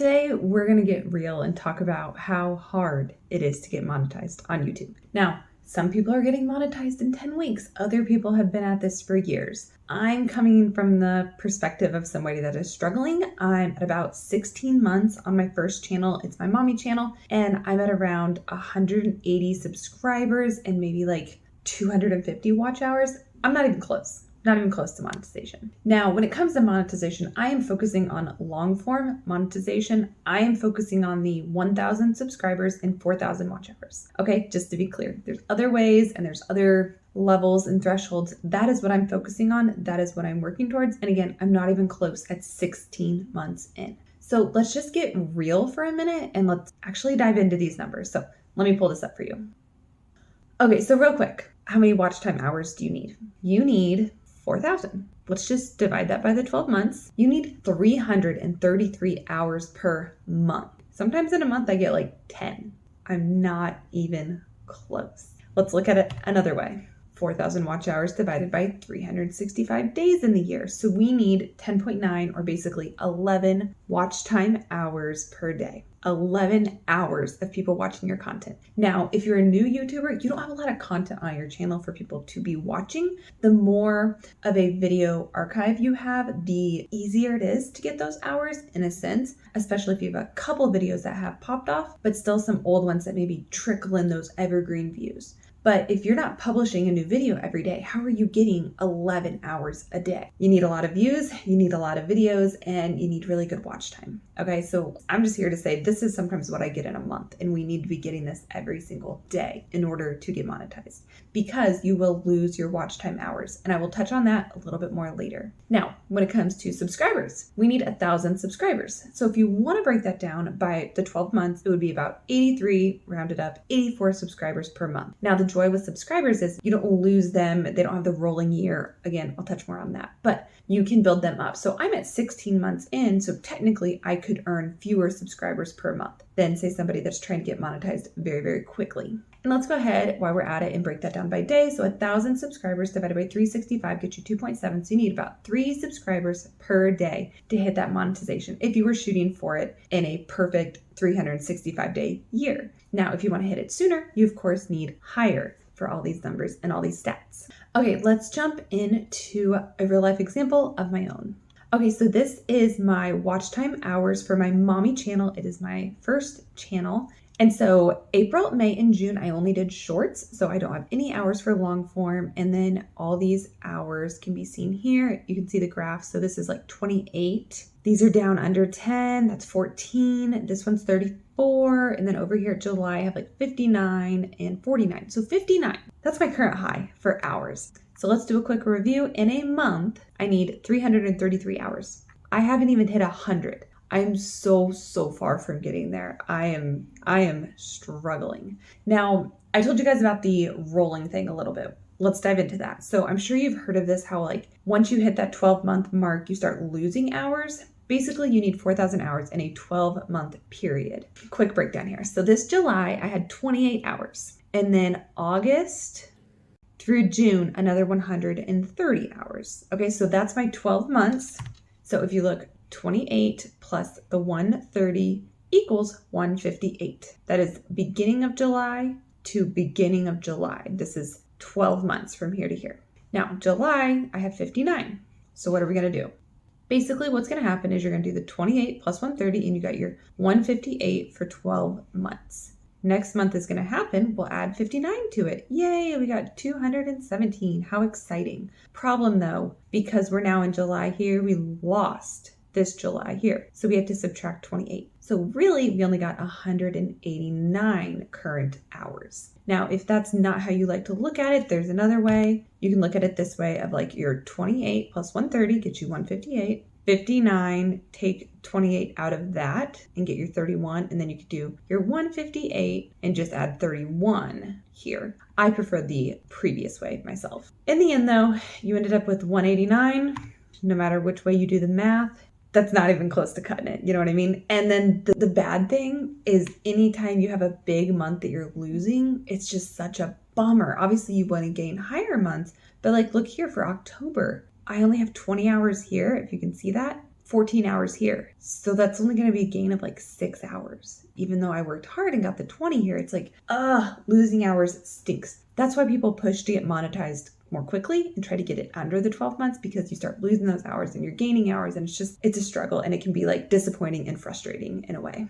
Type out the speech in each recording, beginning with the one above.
today we're going to get real and talk about how hard it is to get monetized on YouTube. Now, some people are getting monetized in 10 weeks. Other people have been at this for years. I'm coming from the perspective of somebody that is struggling. I'm at about 16 months on my first channel. It's my mommy channel, and I'm at around 180 subscribers and maybe like 250 watch hours. I'm not even close. Not even close to monetization. Now, when it comes to monetization, I am focusing on long form monetization. I am focusing on the 1,000 subscribers and 4,000 watch hours. Okay, just to be clear, there's other ways and there's other levels and thresholds. That is what I'm focusing on. That is what I'm working towards. And again, I'm not even close at 16 months in. So let's just get real for a minute and let's actually dive into these numbers. So let me pull this up for you. Okay, so real quick, how many watch time hours do you need? You need 4,000. Let's just divide that by the 12 months. You need 333 hours per month. Sometimes in a month I get like 10. I'm not even close. Let's look at it another way. 4,000 watch hours divided by 365 days in the year. So we need 10.9 or basically 11 watch time hours per day. 11 hours of people watching your content. Now, if you're a new YouTuber, you don't have a lot of content on your channel for people to be watching. The more of a video archive you have, the easier it is to get those hours in a sense, especially if you have a couple videos that have popped off, but still some old ones that maybe trickle in those evergreen views. But if you're not publishing a new video every day, how are you getting 11 hours a day? You need a lot of views, you need a lot of videos, and you need really good watch time. Okay, so I'm just here to say this is sometimes what I get in a month, and we need to be getting this every single day in order to get monetized, because you will lose your watch time hours. And I will touch on that a little bit more later. Now, when it comes to subscribers, we need 1,000 subscribers. So if you want to break that down by the 12 months, it would be about 83, rounded up, 84 subscribers per month. Now, the joy with subscribers is you don't lose them. They don't have the rolling year. Again, I'll touch more on that, but you can build them up. So I'm at 16 months in, so technically I could earn fewer subscribers per month than say somebody that's trying to get monetized very, very quickly. And let's go ahead while we're at it and break that down by day. So 1,000 subscribers divided by 365 gets you 2.7. So you need about 3 subscribers per day to hit that monetization if you were shooting for it in a perfect 365-day year. Now, if you want to hit it sooner, you of course need higher for all these numbers and all these stats. Okay, let's jump into a real life example of my own. Okay, so this is my watch time hours for my mommy channel. It is my first channel. And so April, May, and June, I only did shorts, so I don't have any hours for long form. And then all these hours can be seen here. You can see the graph. So this is like 28. These are down under 10. That's 14. This one's 34. And then over here, July, I have like 59 and 49. So 59. That's my current high for hours. So let's do a quick review. In a month, I need 333 hours. I haven't even hit 100. I'm so far from getting there. I am struggling. Now, I told you guys about the rolling thing a little bit. Let's dive into that. So I'm sure you've heard of this, how like once you hit that 12-month mark, you start losing hours. Basically, you need 4,000 hours in a 12-month period. Quick breakdown here. So this July, I had 28 hours. And then August through June, another 130 hours. Okay, so that's my 12 months. So if you look, 28 plus the 130 equals 158. That is beginning of July to beginning of July. This is 12 months from here to here. Now, July, I have 59. So what are we going to do? Basically, what's going to happen is you're going to do the 28 plus 130, and you got your 158 for 12 months. Next month is going to happen. We'll add 59 to it. Yay, we got 217. How exciting. Problem though, because we're now in July here, we lost this July here. So we have to subtract 28. So really, we only got 189 current hours. Now, if that's not how you like to look at it, there's another way. You can look at it this way of like your 28 plus 130 gets you 158. 59, take 28 out of that and get your 31. And then you could do your 158 and just add 31 here. I prefer the previous way myself. In the end though, you ended up with 189. No matter which way you do the math, that's not even close to cutting it. You know what I mean? And then the bad thing is anytime you have a big month that you're losing, it's just such a bummer. Obviously you want to gain higher months, but like look here for October. I only have 20 hours here, if you can see that, 14 hours here. So that's only going to be a gain of like 6 hours. Even though I worked hard and got the 20 here, it's like, losing hours stinks. That's why people push to get monetized more quickly and try to get it under the 12 months, because you start losing those hours and you're gaining hours, and it's a struggle, and it can be like disappointing and frustrating in a way.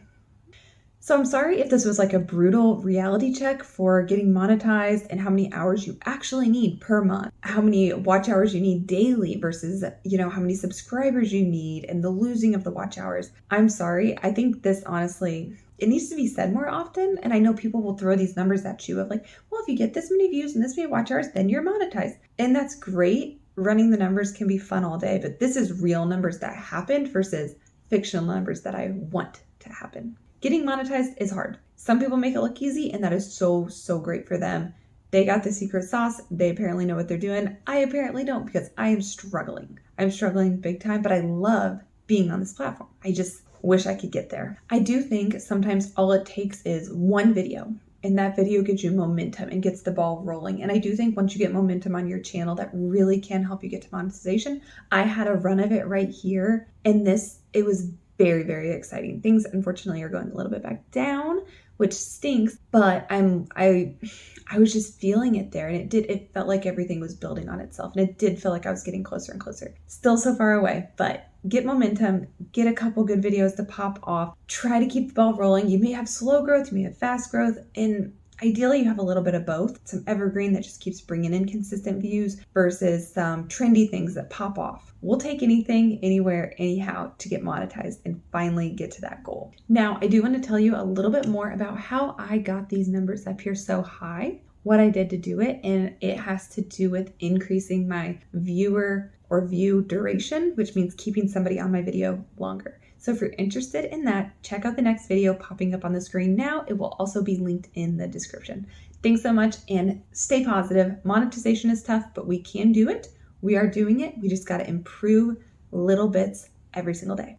So I'm sorry if this was like a brutal reality check for getting monetized and how many hours you actually need per month, how many watch hours you need daily versus, how many subscribers you need, and the losing of the watch hours. I'm sorry. I think this, honestly, it needs to be said more often. And I know people will throw these numbers at you of like, well, if you get this many views and this many watch hours, then you're monetized. And that's great. Running the numbers can be fun all day, but this is real numbers that happened versus fictional numbers that I want to happen. Getting monetized is hard. Some people make it look easy, and that is so, so great for them. They got the secret sauce. They apparently know what they're doing. I apparently don't, because I am struggling. I'm struggling big time, but I love being on this platform. I just wish I could get there. I do think sometimes all it takes is one video, and that video gives you momentum and gets the ball rolling. And I do think once you get momentum on your channel, that really can help you get to monetization. I had a run of it right here, and it was very, very exciting. Things unfortunately are going a little bit back down, which stinks, but I was just feeling it there, and it felt like everything was building on itself, and it did feel like I was getting closer and closer. Still so far away, but get momentum, get a couple good videos to pop off, try to keep the ball rolling. You may have slow growth, you may have fast growth, and ideally you have a little bit of both. Some evergreen that just keeps bringing in consistent views versus some trendy things that pop off. We'll take anything, anywhere, anyhow to get monetized and finally get to that goal. Now, I do want to tell you a little bit more about how I got these numbers up here so high, what I did to do it, and it has to do with increasing my viewer or view duration, which means keeping somebody on my video longer. So if you're interested in that, check out the next video popping up on the screen now. It will also be linked in the description. Thanks so much, and stay positive. Monetization is tough, but we can do it. We are doing it. We just got to improve little bits every single day.